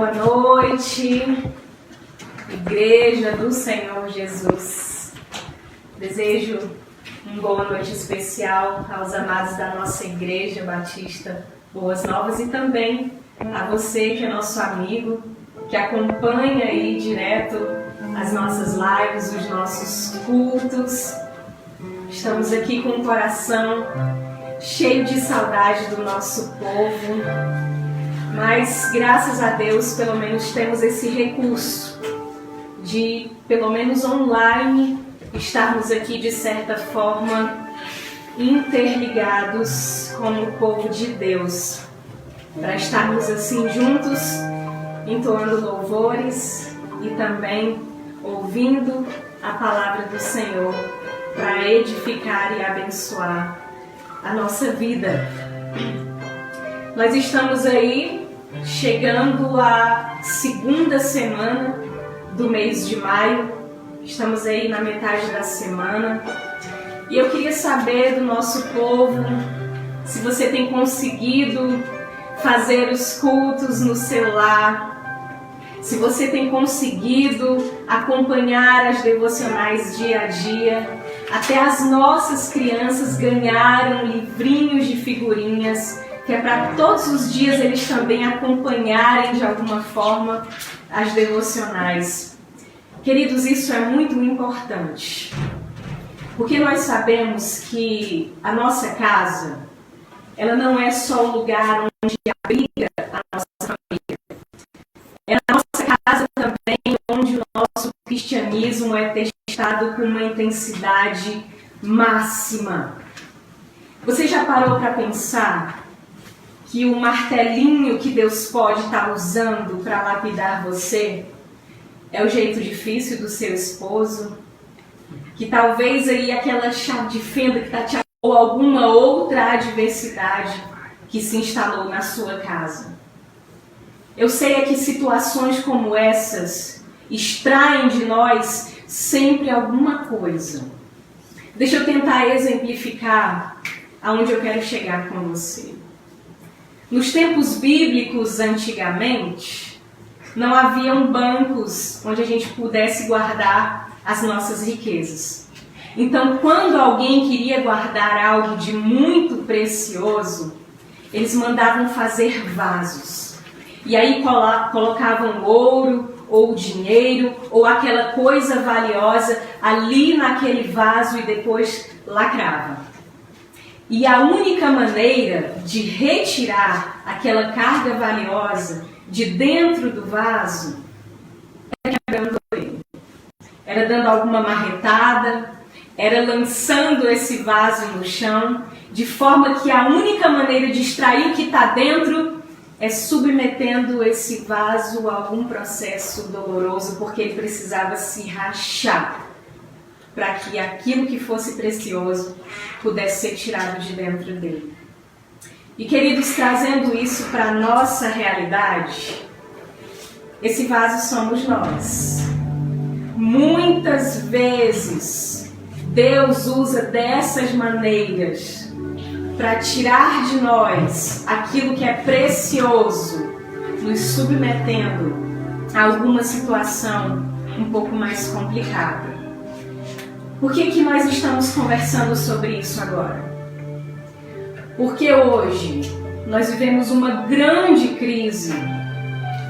Boa noite, Igreja do Senhor Jesus. Desejo uma boa noite especial aos amados da nossa Igreja Batista Boas Novas e também a você que é nosso amigo, que acompanha aí direto as nossas lives, os nossos cultos. Estamos aqui com o coração cheio de saudade do nosso povo, mas graças a Deus pelo menos temos esse recurso de, pelo menos online, estarmos aqui de certa forma interligados como o povo de Deus, para estarmos assim juntos, entoando louvores e também ouvindo a palavra do Senhor para edificar e abençoar a nossa vida. Nós estamos aí chegando à segunda semana do mês de maio, estamos aí na metade da semana e eu queria saber do nosso povo se você tem conseguido fazer os cultos no celular, se você tem conseguido acompanhar as devocionais dia a dia. Até as nossas crianças ganharam livrinhos de figurinhas, que é para todos os dias eles também acompanharem de alguma forma as devocionais. Queridos, isso é muito importante, porque nós sabemos que a nossa casa, ela não é só o lugar onde abriga a nossa família. É a nossa casa também onde o nosso cristianismo é testado com uma intensidade máxima. Você já parou para pensar que o martelinho que Deus pode estar usando para lapidar você é o jeito difícil do seu esposo? Que talvez aí aquela chave de fenda que está te ou alguma outra adversidade que se instalou na sua casa. Eu sei que situações como essas extraem de nós sempre alguma coisa. Deixa eu tentar exemplificar aonde eu quero chegar com você. Nos tempos bíblicos, antigamente, não haviam bancos onde a gente pudesse guardar as nossas riquezas. Então, quando alguém queria guardar algo de muito precioso, eles mandavam fazer vasos. E aí colocavam ouro, ou dinheiro, ou aquela coisa valiosa ali naquele vaso e depois lacravam. E a única maneira de retirar aquela carga valiosa de dentro do vaso era quebrando ele. Era dando alguma marretada, era lançando esse vaso no chão, de forma que a única maneira de extrair o que está dentro é submetendo esse vaso a algum processo doloroso, porque ele precisava se rachar para que aquilo que fosse precioso pudesse ser tirado de dentro dele. E queridos, trazendo isso para a nossa realidade, esse vaso somos nós. Muitas vezes Deus usa dessas maneiras para tirar de nós aquilo que é precioso, nos submetendo a alguma situação um pouco mais complicada. Por que nós estamos conversando sobre isso agora? Porque hoje nós vivemos uma grande crise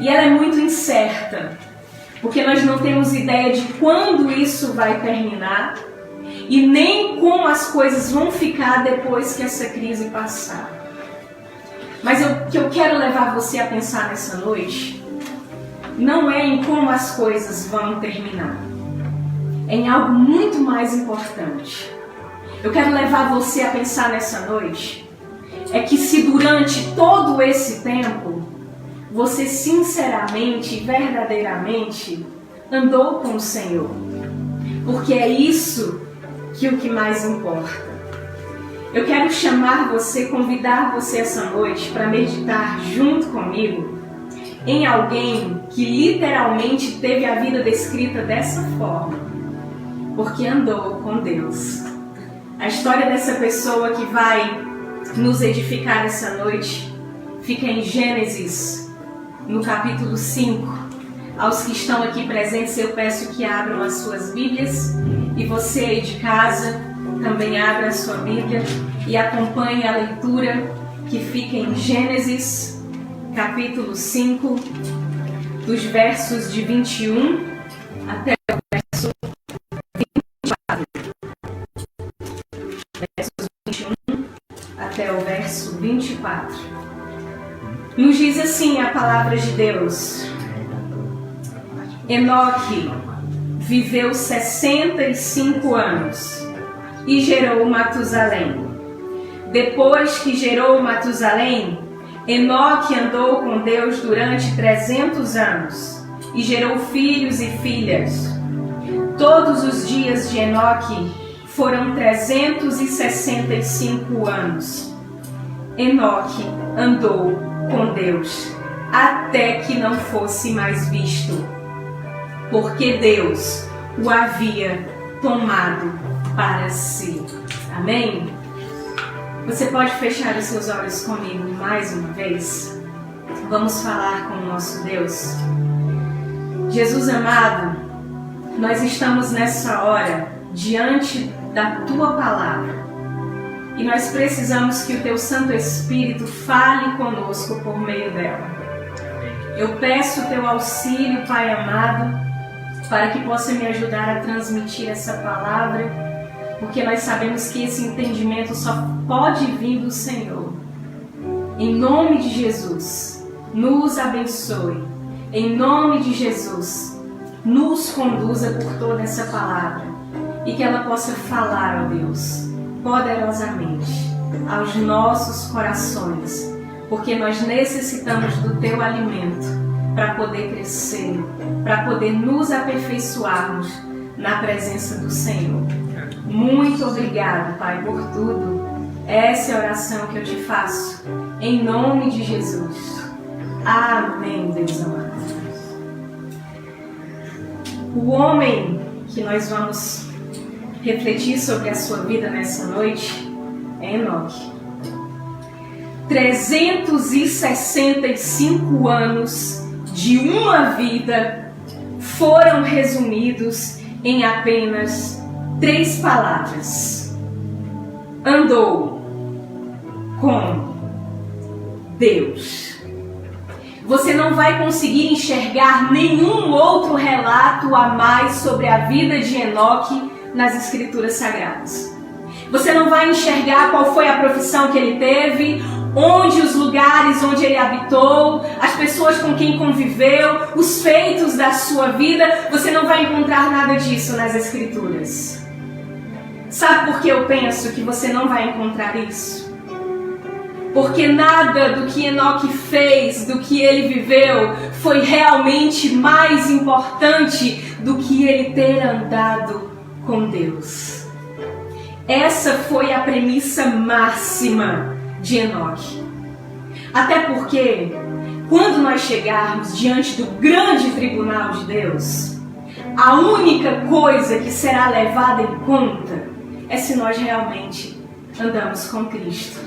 e ela é muito incerta, porque nós não temos ideia de quando isso vai terminar e nem como as coisas vão ficar depois que essa crise passar. Mas o que eu quero levar você a pensar nessa noite não é em como as coisas vão terminar, é em algo muito mais importante. Eu quero levar você a pensar nessa noite é que se durante todo esse tempo você sinceramente e verdadeiramente andou com o Senhor, porque é isso que o que mais importa. Eu quero chamar você, convidar você essa noite para meditar junto comigo em alguém que literalmente teve a vida descrita dessa forma, porque andou com Deus. A história dessa pessoa que vai nos edificar essa noite fica em Gênesis no capítulo 5. Aos que estão aqui presentes, eu peço que abram as suas Bíblias, e você aí de casa também abra a sua Bíblia e acompanhe a leitura que fica em Gênesis, capítulo 5, dos versos de 21 até o verso 24. Versos 21 até o verso 24. Nos diz assim a palavra de Deus: Enoque viveu 65 anos e gerou Matusalém. Depois que gerou Matusalém, Enoque andou com Deus durante 300 anos e gerou filhos e filhas. Todos os dias de Enoque foram 365 anos. Enoque andou com Deus até que não fosse mais visto, porque Deus o havia tomado para si. Amém? Você pode fechar os seus olhos comigo mais uma vez? Vamos falar com o nosso Deus. Jesus amado, nós estamos nessa hora diante da Tua Palavra e nós precisamos que o Teu Santo Espírito fale conosco por meio dela. Eu peço o Teu auxílio, Pai amado, para que possa me ajudar a transmitir essa palavra, porque nós sabemos que esse entendimento só pode vir do Senhor. Em nome de Jesus, nos abençoe. Em nome de Jesus, nos conduza por toda essa palavra e que ela possa falar, ó Deus, poderosamente aos nossos corações, porque nós necessitamos do Teu alimento para poder crescer, para poder nos aperfeiçoarmos na presença do Senhor. Muito obrigado, Pai, por tudo. Essa é a oração que eu te faço, em nome de Jesus. Amém, Deus amado. O homem que nós vamos refletir sobre a sua vida nessa noite é Enoque. 365 anos de uma vida foram resumidos em apenas 3 palavras: andou com Deus. Você não vai conseguir enxergar nenhum outro relato a mais sobre a vida de Enoque nas Escrituras Sagradas. Você não vai enxergar qual foi a profissão que ele teve, onde os lugares onde ele habitou, as pessoas com quem conviveu, os feitos da sua vida. Você não vai encontrar nada disso nas Escrituras. Sabe por que eu penso que você não vai encontrar isso? Porque nada do que Enoque fez, do que ele viveu, foi realmente mais importante do que ele ter andado com Deus. Essa foi a premissa máxima de Enoque. Até porque, quando nós chegarmos diante do grande tribunal de Deus, a única coisa que será levada em conta é se nós realmente andamos com Cristo.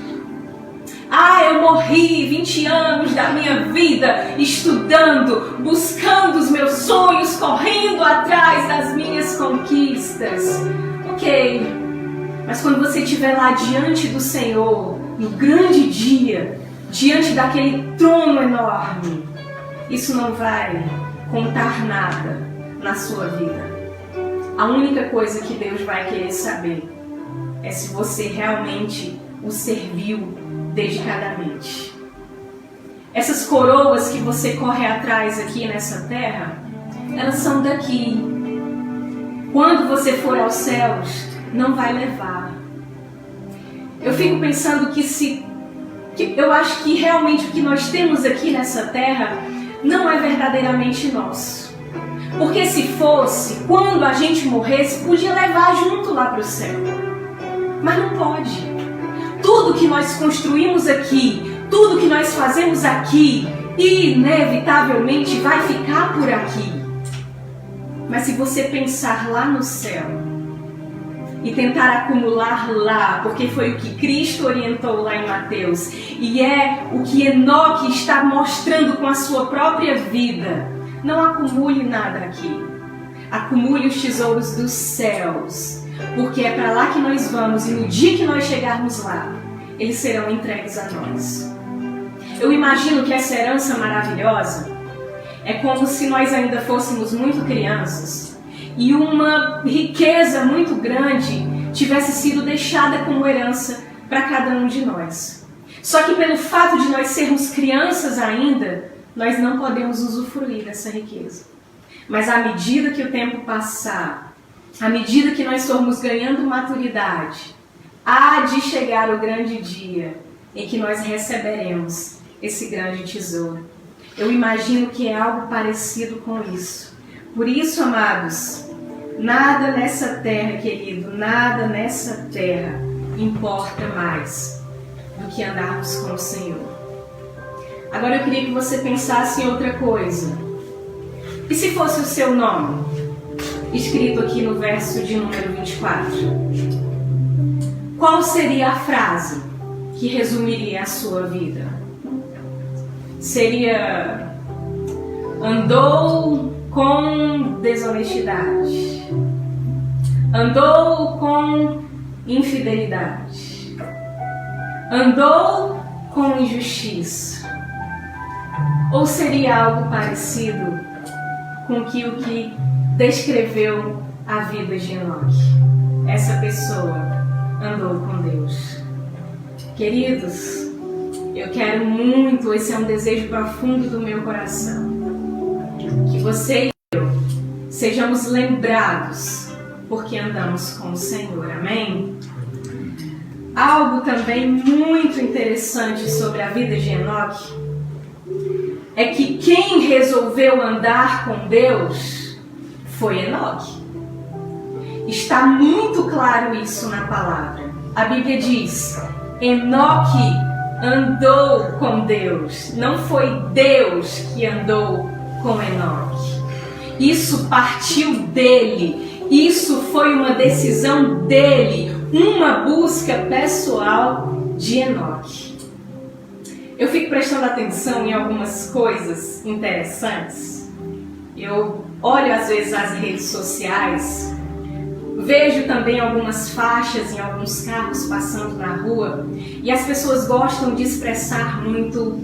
Eu morri 20 anos da minha vida estudando, buscando os meus sonhos, correndo atrás das minhas conquistas. Ok, mas quando você estiver lá diante do Senhor, no grande dia, diante daquele trono enorme, isso não vai contar nada na sua vida. A única coisa que Deus vai querer saber é se você realmente o serviu dedicadamente. Essas coroas que você corre atrás aqui nessa terra, elas são daqui. Quando você for aos céus, não vai levar. Eu fico pensando que eu acho que realmente o que nós temos aqui nessa terra não é verdadeiramente nosso. Porque se fosse, quando a gente morresse, podia levar junto lá para o céu. Mas não pode. Tudo que nós construímos aqui, tudo que nós fazemos aqui, inevitavelmente vai ficar por aqui. Mas se você pensar lá no céu, e tentar acumular lá, porque foi o que Cristo orientou lá em Mateus, e é o que Enoque está mostrando com a sua própria vida. Não acumule nada aqui. Acumule os tesouros dos céus, porque é para lá que nós vamos, e no dia que nós chegarmos lá, eles serão entregues a nós. Eu imagino que essa herança maravilhosa é como se nós ainda fôssemos muito crianças e uma riqueza muito grande tivesse sido deixada como herança para cada um de nós. Só que pelo fato de nós sermos crianças ainda, nós não podemos usufruir dessa riqueza. Mas à medida que o tempo passar, à medida que nós formos ganhando maturidade, há de chegar o grande dia em que nós receberemos esse grande tesouro. Eu imagino que é algo parecido com isso. Por isso, amados, nada nessa terra, querido, nada nessa terra importa mais do que andarmos com o Senhor. Agora eu queria que você pensasse em outra coisa. E se fosse o seu nome, escrito aqui no verso de número 24? Qual seria a frase que resumiria a sua vida? Seria: andou com desonestidade, andou com infidelidade, andou com injustiça. Ou seria algo parecido com o que descreveu a vida de Enoque? Essa pessoa andou com Deus. Queridos, eu quero muito, esse é um desejo profundo do meu coração, que você e eu sejamos lembrados porque andamos com o Senhor, amém? Algo também muito interessante sobre a vida de Enoque é que quem resolveu andar com Deus foi Enoque. Está muito claro isso na palavra. A Bíblia diz: Enoque andou com Deus. Não foi Deus que andou com Enoque. Isso partiu dele. Isso foi uma decisão dele. Uma busca pessoal de Enoque. Eu fico prestando atenção em algumas coisas interessantes. Eu olho às vezes as redes sociais, vejo também algumas faixas em alguns carros passando na rua, e as pessoas gostam de expressar muito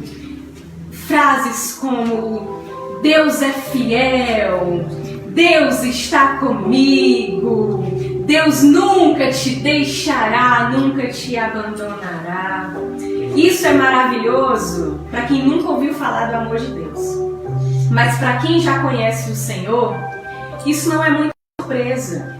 frases como: Deus é fiel, Deus está comigo, Deus nunca te deixará, nunca te abandonará. Isso é maravilhoso para quem nunca ouviu falar do amor de Deus. Mas para quem já conhece o Senhor, isso não é muita surpresa.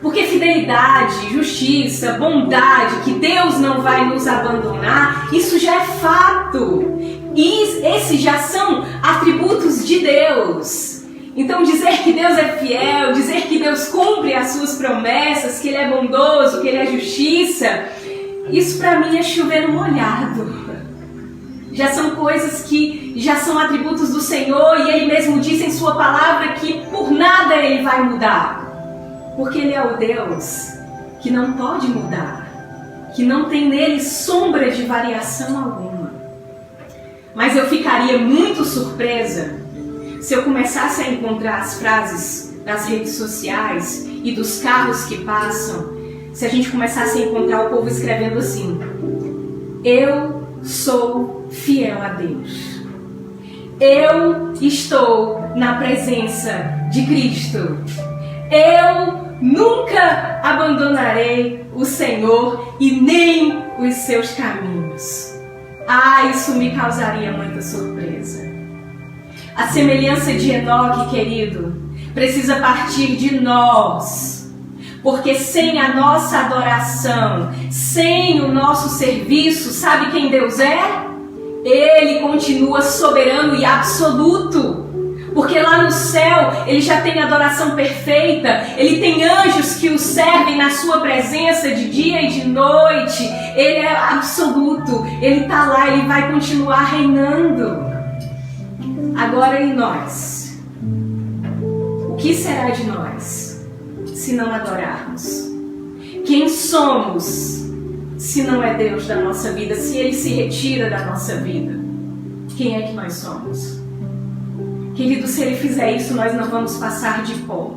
Porque fidelidade, justiça, bondade, que Deus não vai nos abandonar, isso já é fato. E esses já são atributos de Deus. Então dizer que Deus é fiel, dizer que Deus cumpre as suas promessas, que Ele é bondoso, que Ele é justiça, isso para mim é chover no molhado. Já são coisas que já são atributos do Senhor, e Ele mesmo disse em sua palavra que por nada Ele vai mudar. Porque Ele é o Deus que não pode mudar, que não tem nele sombra de variação alguma. Mas eu ficaria muito surpresa se eu começasse a encontrar as frases das redes sociais e dos carros que passam, se a gente começasse a encontrar o povo escrevendo assim: eu sou fiel a Deus, eu estou na presença de Cristo, eu nunca abandonarei o Senhor e nem os seus caminhos. Isso me causaria muita surpresa. A semelhança de Enoque, querido, precisa partir de nós. Porque sem a nossa adoração, sem o nosso serviço, sabe quem Deus é? Ele continua soberano e absoluto. Porque lá no céu Ele já tem adoração perfeita. Ele tem anjos que o servem na sua presença de dia e de noite. Ele é absoluto. Ele está lá, Ele vai continuar reinando. Agora e nós? O que será de nós se não adorarmos? Quem somos se não é Deus da nossa vida, se Ele se retira da nossa vida? Quem é que nós somos? Querido, se Ele fizer isso, nós não vamos passar de pó.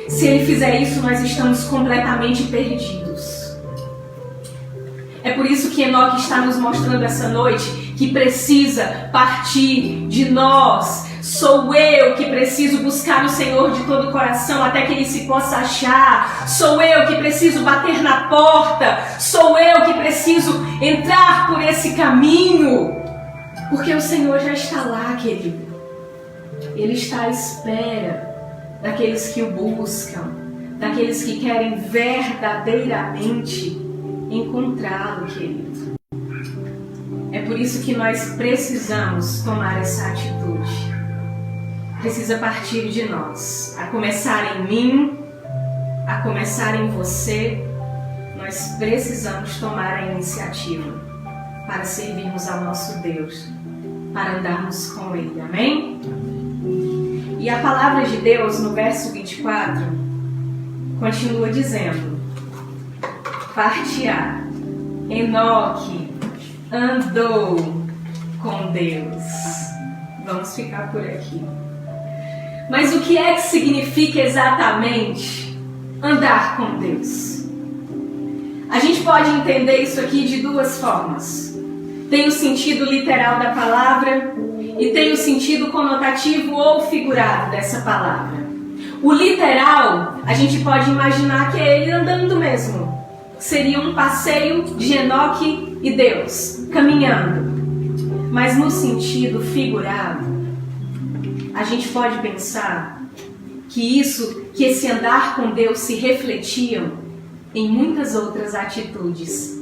Se Ele fizer isso, nós estamos completamente perdidos. É por isso que Enoque está nos mostrando essa noite que precisa partir de nós. Sou eu que preciso buscar o Senhor de todo o coração até que Ele se possa achar. Sou eu que preciso bater na porta. Sou eu que preciso entrar por esse caminho. Porque o Senhor já está lá, querido. Ele está à espera daqueles que o buscam, daqueles que querem verdadeiramente encontrá-lo, querido. É por isso que nós precisamos tomar essa atitude. Precisa partir de nós, a começar em mim, a começar em você. Nós precisamos tomar a iniciativa para servirmos ao nosso Deus, para andarmos com Ele, amém? E a palavra de Deus, no verso 24, continua dizendo: partirá, Enoque andou com Deus. Vamos ficar por aqui. Mas o que é que significa exatamente andar com Deus? A gente pode entender isso aqui de duas formas. Tem o sentido literal da palavra e tem o sentido conotativo ou figurado dessa palavra. O literal, a gente pode imaginar que é ele andando mesmo. Seria um passeio de Enoque e Deus, caminhando. Mas no sentido figurado, a gente pode pensar que esse andar com Deus se refletiam em muitas outras atitudes.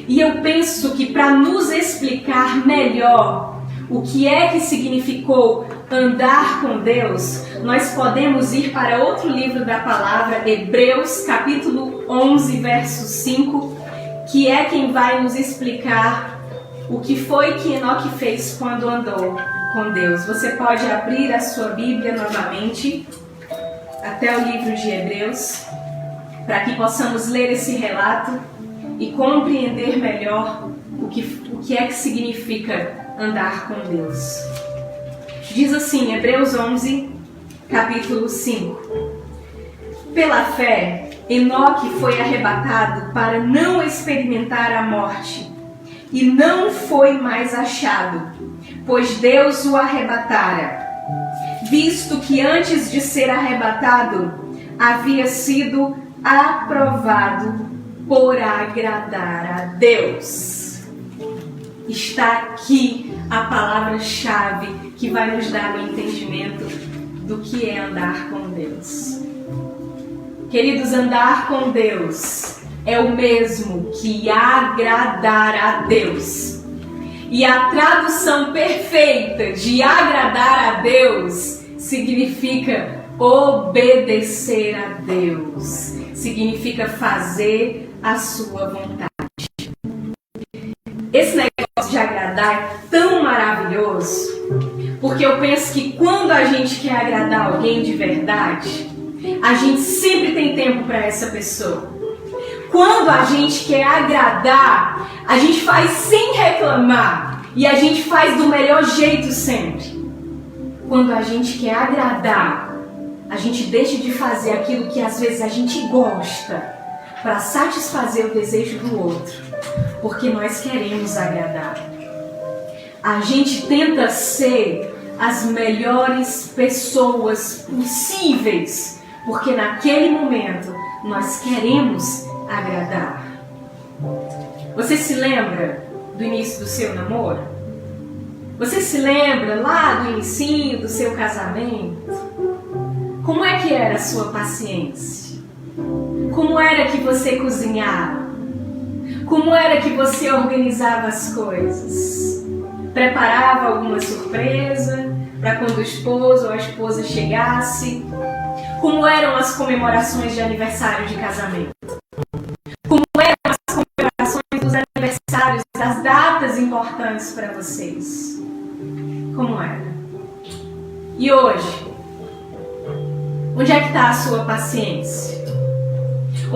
E eu penso que para nos explicar melhor o que é que significou andar com Deus, nós podemos ir para outro livro da palavra, Hebreus, capítulo 11, verso 5, que é quem vai nos explicar o que foi que Enoque fez quando andou com Deus. Você pode abrir a sua Bíblia novamente até o livro de Hebreus, para que possamos ler esse relato e compreender melhor o que é que significa andar com Deus. Diz assim, Hebreus 11, capítulo 5. Pela fé, Enoque foi arrebatado para não experimentar a morte, e não foi mais achado, pois Deus o arrebatara, visto que antes de ser arrebatado, havia sido aprovado por agradar a Deus. Está aqui a palavra-chave que vai nos dar o entendimento do que é andar com Deus. Queridos, andar com Deus é o mesmo que agradar a Deus. E a tradução perfeita de agradar a Deus significa obedecer a Deus. Significa fazer a sua vontade. Esse negócio de agradar é tão maravilhoso, porque eu penso que quando a gente quer agradar alguém de verdade, a gente sempre tem tempo para essa pessoa. Quando a gente quer agradar, a gente faz sem reclamar e a gente faz do melhor jeito sempre. Quando a gente quer agradar, a gente deixa de fazer aquilo que às vezes a gente gosta para satisfazer o desejo do outro, porque nós queremos agradar. A gente tenta ser as melhores pessoas possíveis, porque naquele momento nós queremos agradar. Você se lembra do início do seu namoro? Você se lembra lá do inicinho do seu casamento? Como é que era a sua paciência? Como era que você cozinhava? Como era que você organizava as coisas? Preparava alguma surpresa para quando o esposo ou a esposa chegasse? Como eram as comemorações de aniversário de casamento? Como eram as comemorações dos aniversários, das datas importantes para vocês? Como era? E hoje? Onde é que está a sua paciência?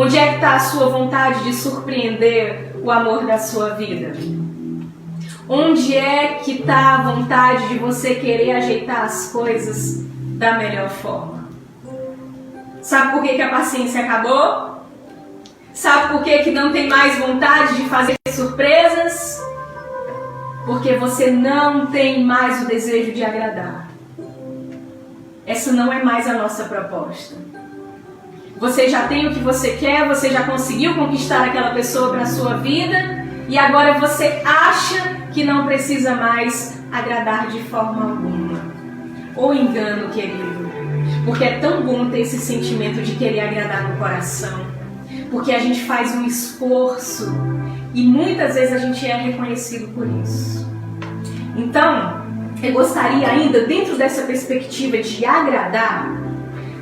Onde é que está a sua vontade de surpreender o amor da sua vida? Onde é que está a vontade de você querer ajeitar as coisas da melhor forma? Sabe por que a paciência acabou? Sabe por que não tem mais vontade de fazer surpresas? Porque você não tem mais o desejo de agradar. Essa não é mais a nossa proposta. Você já tem o que você quer, você já conseguiu conquistar aquela pessoa para a sua vida e agora você acha que não precisa mais agradar de forma alguma. Ou engano, querido. Porque é tão bom ter esse sentimento de querer agradar no coração. Porque a gente faz um esforço e muitas vezes a gente é reconhecido por isso. Então, eu gostaria ainda, dentro dessa perspectiva de agradar,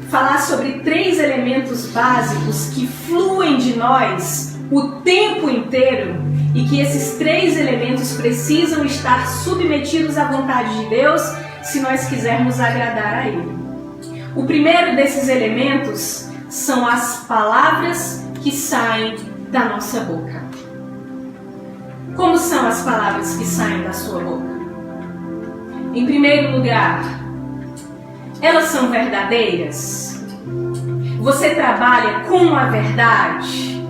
falar sobre 3 elementos básicos que fluem de nós o tempo inteiro e que esses 3 elementos precisam estar submetidos à vontade de Deus se nós quisermos agradar a Ele. O primeiro desses elementos são as palavras que saem da nossa boca. Como são as palavras que saem da sua boca? Em primeiro lugar, elas são verdadeiras? Você trabalha com a verdade?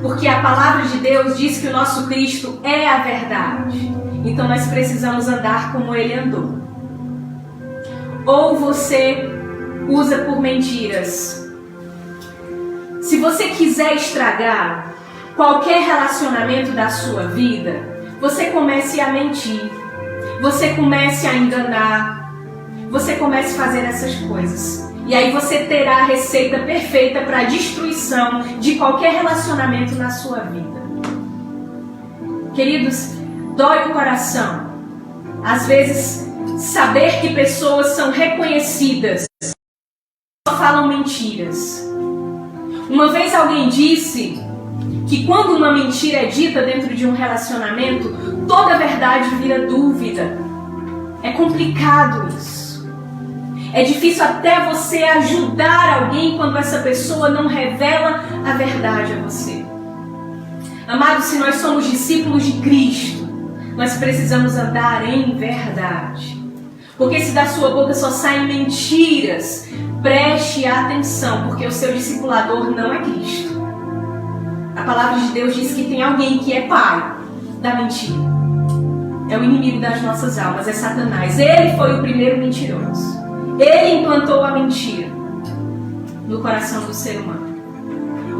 Porque a palavra de Deus diz que o nosso Cristo é a verdade. Então nós precisamos andar como Ele andou. Ou você usa por mentiras? Se você quiser estragar qualquer relacionamento da sua vida, você comece a mentir. Você comece a enganar. Você comece a fazer essas coisas. E aí você terá a receita perfeita para a destruição de qualquer relacionamento na sua vida. Queridos, dói o coração. Às vezes, saber que pessoas são reconhecidas só falam mentiras. Uma vez alguém disse que quando uma mentira é dita dentro de um relacionamento, toda a verdade vira dúvida. É complicado isso. É difícil até você ajudar alguém quando essa pessoa não revela a verdade a você. Amados, se nós somos discípulos de Cristo, nós precisamos andar em verdade. Porque se da sua boca só saem mentiras, preste atenção, porque o seu discipulador não é Cristo. A palavra de Deus diz que tem alguém que é pai da mentira. É o inimigo das nossas almas, é Satanás. Ele foi o primeiro mentiroso. Ele implantou a mentira no coração do ser humano.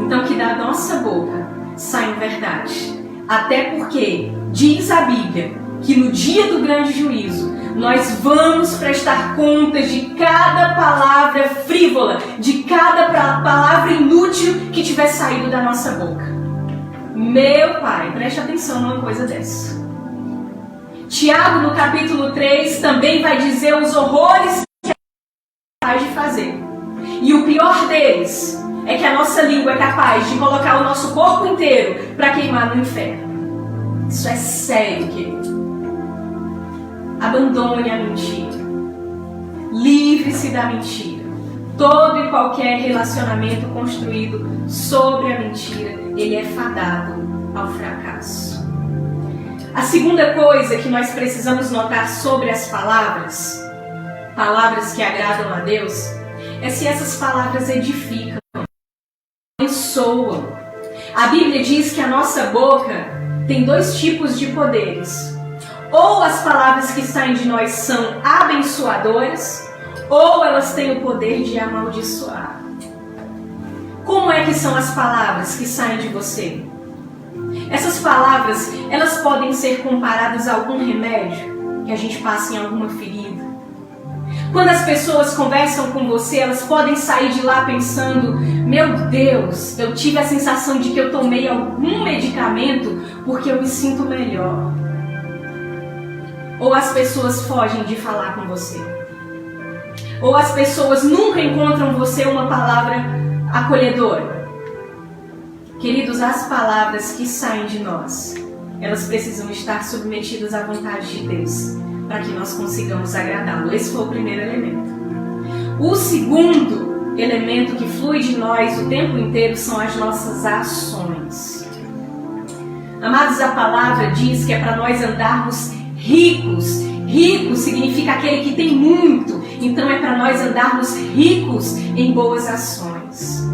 Então que da nossa boca saia verdade. Até porque diz a Bíblia que no dia do grande juízo nós vamos prestar contas de cada palavra frívola, de cada palavra inútil que tiver saído da nossa boca. Meu Pai, preste atenção numa coisa dessa. Tiago, no capítulo 3, também vai dizer os horrores que é capaz de fazer. E o pior deles é que a nossa língua é capaz de colocar o nosso corpo inteiro para queimar no inferno. Isso é sério, querido. Abandone a mentira. Livre-se da mentira. Todo e qualquer relacionamento construído sobre a mentira, ele é fadado ao fracasso. A segunda coisa que nós precisamos notar sobre as palavras que agradam a Deus, é se essas palavras edificam, abençoam. A Bíblia diz que a nossa boca tem 2 tipos de poderes. Ou as palavras que saem de nós são abençoadoras, ou elas têm o poder de amaldiçoar. Como é que são as palavras que saem de você? Essas palavras, elas podem ser comparadas a algum remédio que a gente passa em alguma ferida. Quando as pessoas conversam com você, elas podem sair de lá pensando: meu Deus, eu tive a sensação de que eu tomei algum medicamento porque eu me sinto melhor. Ou as pessoas fogem de falar com você. Ou as pessoas nunca encontram em você uma palavra acolhedora. Queridos, as palavras que saem de nós, elas precisam estar submetidas à vontade de Deus, para que nós consigamos agradá-lo. Esse foi o primeiro elemento. O segundo elemento que flui de nós o tempo inteiro são as nossas ações. Amados, a palavra diz que é para nós andarmos ricos. Rico significa aquele que tem muito. Então é para nós andarmos ricos em boas ações.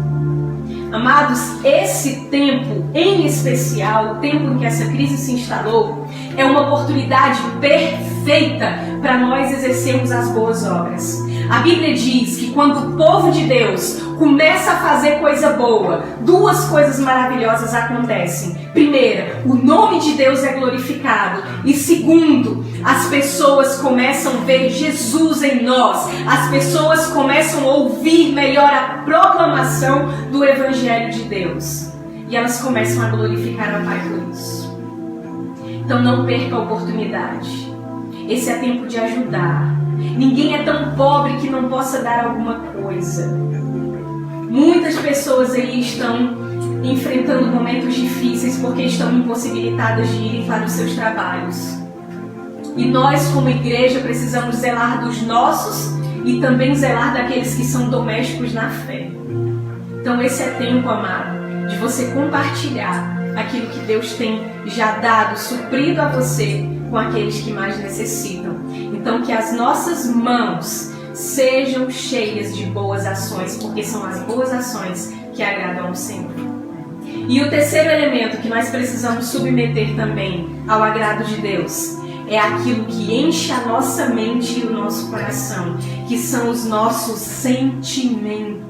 Amados, esse tempo em especial, o tempo em que essa crise se instalou, é uma oportunidade perfeita para nós exercermos as boas obras. A Bíblia diz que quando o povo de Deus começa a fazer coisa boa, duas coisas maravilhosas acontecem. Primeira, o nome de Deus é glorificado. E segundo, as pessoas começam a ver Jesus em nós. As pessoas começam a ouvir melhor a proclamação do Evangelho de Deus. E elas começam a glorificar ao Pai por isso. Então não perca a oportunidade. Esse é tempo de ajudar. Ninguém é tão pobre que não possa dar alguma coisa. Muitas pessoas aí estão enfrentando momentos difíceis porque estão impossibilitadas de irem para os seus trabalhos. E nós, como igreja, precisamos zelar dos nossos e também zelar daqueles que são domésticos na fé. Então esse é tempo, amado, de você compartilhar aquilo que Deus tem já dado, suprido a você com aqueles que mais necessitam. Então que as nossas mãos sejam cheias de boas ações, porque são as boas ações que agradam ao Senhor. E o terceiro elemento que nós precisamos submeter também ao agrado de Deus é aquilo que enche a nossa mente e o nosso coração, que são os nossos sentimentos.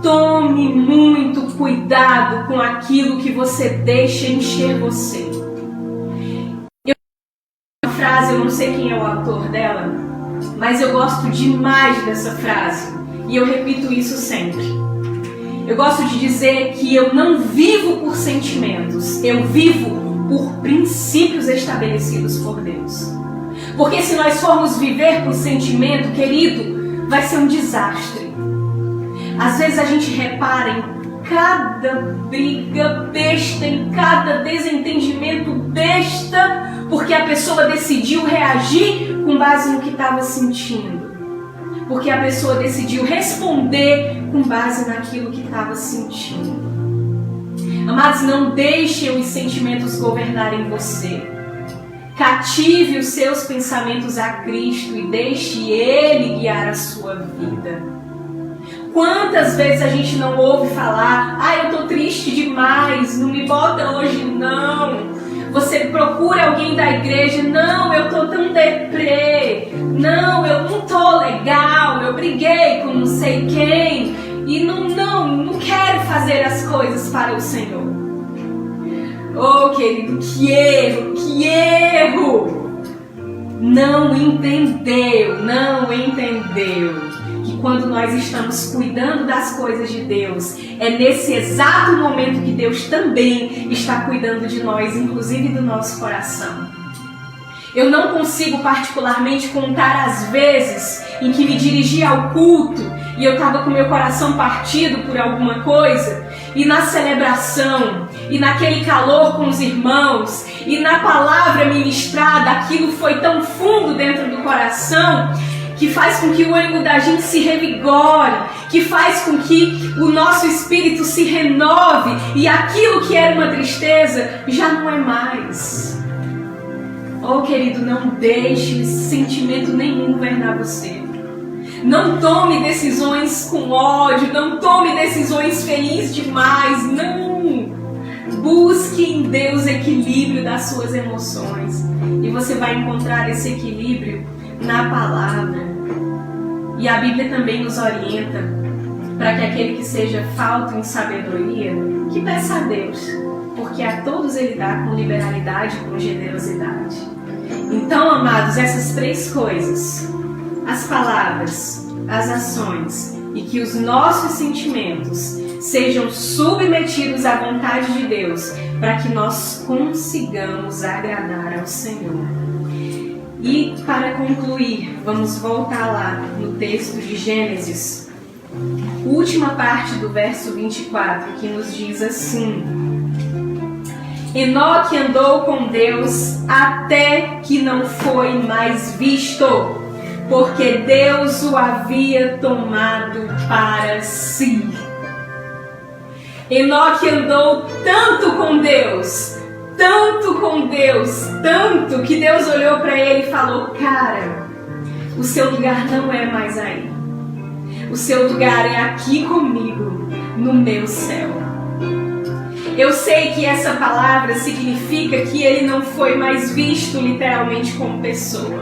Tome muito cuidado com aquilo que você deixa encher você. Uma frase, eu não sei quem é o autor dela, mas eu gosto demais dessa frase e eu repito isso sempre. Eu gosto de dizer que eu não vivo por sentimentos, eu vivo por princípios estabelecidos por Deus. Porque se nós formos viver por sentimento, querido, vai ser um desastre. Às vezes a gente repara em cada briga besta, em cada desentendimento besta, porque a pessoa decidiu reagir com base no que estava sentindo. Porque a pessoa decidiu responder com base naquilo que estava sentindo. Amados, não deixem os sentimentos governarem você. Cative os seus pensamentos a Cristo e deixe Ele guiar a sua vida. Quantas vezes a gente não ouve falar: eu tô triste demais, não me bota hoje não. Você procura alguém da igreja: não, eu tô tão deprê, não, eu não tô legal, eu briguei com não sei quem e não quero fazer as coisas para o Senhor. Oh, querido, que erro! Não entendeu que quando nós estamos cuidando das coisas de Deus, é nesse exato momento que Deus também está cuidando de nós, inclusive do nosso coração. Eu não consigo particularmente contar as vezes em que me dirigi ao culto e eu estava com meu coração partido por alguma coisa, e na celebração, e naquele calor com os irmãos, e na palavra ministrada, aquilo foi tão fundo dentro do coração, que faz com que o ânimo da gente se revigore, que faz com que o nosso espírito se renove, e aquilo que era uma tristeza já não é mais. Oh, querido, não deixe sentimento nenhum governar você. Não tome decisões com ódio, não tome decisões felizes demais, não. Busque em Deus equilíbrio das suas emoções. E você vai encontrar esse equilíbrio na palavra. E a Bíblia também nos orienta para que aquele que seja falto em sabedoria, que peça a Deus, porque a todos Ele dá com liberalidade e com generosidade. Então, amados, essas três coisas, as palavras, as ações e que os nossos sentimentos sejam submetidos à vontade de Deus, para que nós consigamos agradar ao Senhor. E para concluir, vamos voltar lá no texto de Gênesis, última parte do verso 24, que nos diz assim: Enoque andou com Deus até que não foi mais visto, porque Deus o havia tomado para si. Enoque andou tanto com Deus, tanto que Deus olhou para ele e falou: cara, o seu lugar não é mais aí. O seu lugar é aqui comigo, no meu céu. Eu sei que essa palavra significa que ele não foi mais visto literalmente como pessoa.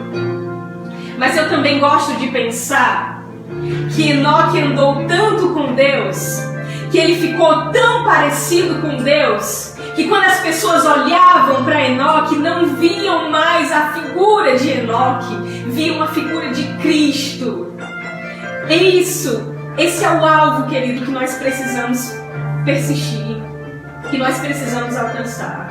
Mas eu também gosto de pensar que Enoque andou tanto com Deus, que ele ficou tão parecido com Deus, que quando as pessoas olhavam para Enoque, não viam mais a figura de Enoque, viam a figura de Cristo. Esse é o alvo, querido, que nós precisamos persistir, que nós precisamos alcançar.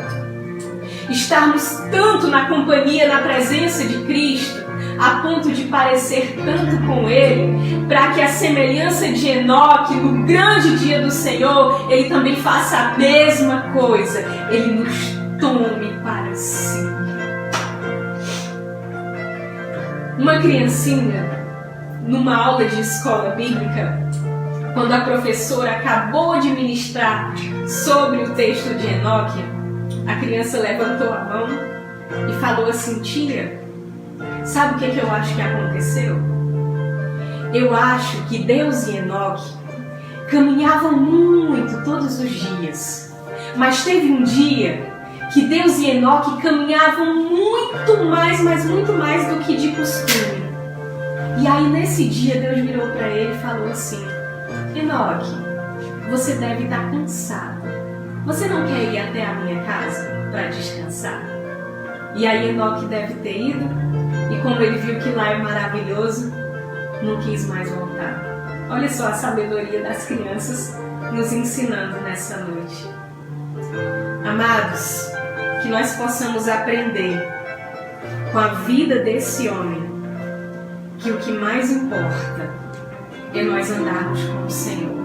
Estarmos tanto na companhia, na presença de Cristo, a ponto de parecer tanto com Ele, para que a semelhança de Enoque, no grande dia do Senhor, Ele também faça a mesma coisa. Ele nos tome para si. Uma criancinha, numa aula de escola bíblica, quando a professora acabou de ministrar sobre o texto de Enoque, a criança levantou a mão e falou assim: tia, sabe o que eu acho que aconteceu? Eu acho que Deus e Enoque caminhavam muito todos os dias, mas teve um dia que Deus e Enoque caminhavam muito mais, mas muito mais do que de costume. E aí nesse dia Deus virou para ele e falou assim: Enoque, você deve estar cansado. Você não quer ir até a minha casa para descansar? E aí Enoque deve ter ido, e como ele viu que lá é maravilhoso, não quis mais voltar. Olha só a sabedoria das crianças nos ensinando nessa noite. Amados, que nós possamos aprender com a vida desse homem que o que mais importa é nós andarmos com o Senhor.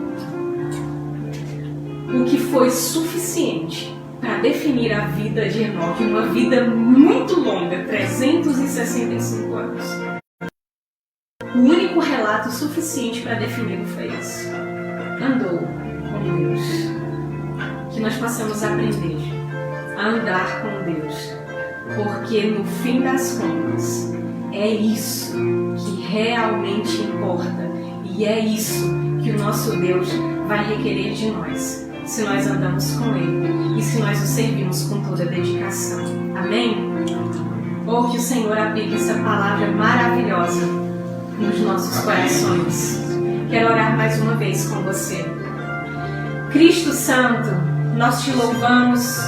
O que foi suficiente para definir a vida de Enoque, uma vida muito longa, 365 anos. O único relato suficiente para defini-lo foi isso: andou com Deus. Que nós possamos aprender a andar com Deus, porque no fim das contas é isso que realmente importa, e é isso que o nosso Deus vai requerer de nós, se nós andamos com Ele e se nós o servimos com toda a dedicação. Amém? Ou que o Senhor aplique essa palavra maravilhosa nos nossos corações. Quero orar mais uma vez com você. Cristo Santo, nós te louvamos,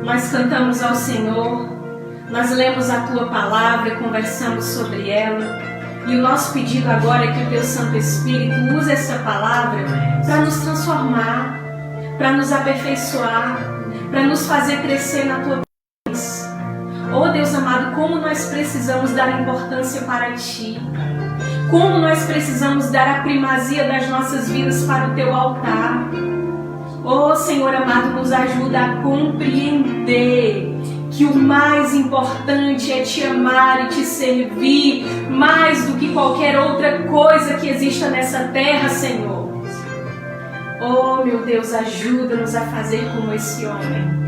nós cantamos ao Senhor, nós lemos a Tua palavra, conversamos sobre ela, e o nosso pedido agora é que o Teu Santo Espírito use essa palavra para nos transformar, para nos aperfeiçoar, para nos fazer crescer na Tua presença. Oh Deus amado, como nós precisamos dar importância para Ti, como nós precisamos dar a primazia das nossas vidas para o Teu altar. Oh Senhor amado, nos ajuda a compreender que o mais importante é Te amar e Te servir mais do que qualquer outra coisa que exista nessa terra, Senhor. Oh meu Deus, ajuda-nos a fazer como esse homem.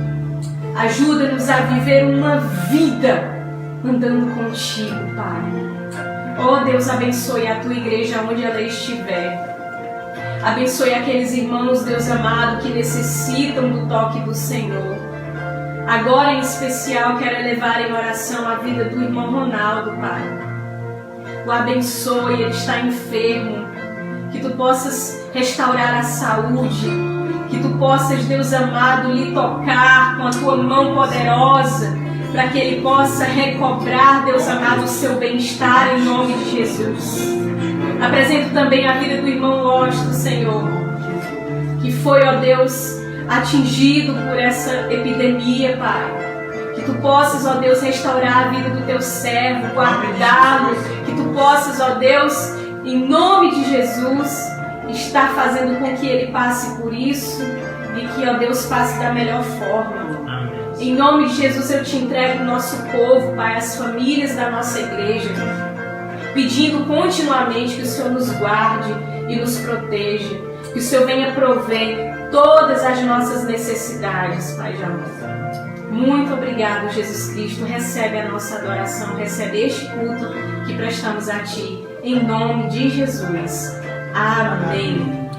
Ajuda-nos a viver uma vida andando contigo, Pai. Oh Deus, abençoe a Tua igreja onde ela estiver. Abençoe aqueles irmãos, Deus amado, que necessitam do toque do Senhor. Agora, em especial, quero elevar em oração a vida do irmão Ronaldo, Pai. O abençoe, ele está enfermo. Que Tu possas restaurar a saúde. Que Tu possas, Deus amado, lhe tocar com a Tua mão poderosa, para que ele possa recobrar, Deus amado, o seu bem-estar em nome de Jesus. Apresento também a vida do irmão Lógico, Senhor, que foi, ó Deus, atingido por essa epidemia, Pai. Que Tu possas, ó Deus, restaurar a vida do Teu servo, guardá-lo. Que Tu possas, ó Deus, em nome de Jesus, estar fazendo com que ele passe por isso e que, ó Deus, passe da melhor forma. Em nome de Jesus, eu Te entrego o nosso povo, Pai, as famílias da nossa igreja. pedindo continuamente que o Senhor nos guarde e nos proteja, que o Senhor venha prover todas as nossas necessidades, Pai de amor. Muito obrigado, Jesus Cristo. Recebe a nossa adoração, recebe este culto que prestamos a Ti, em nome de Jesus. Amém.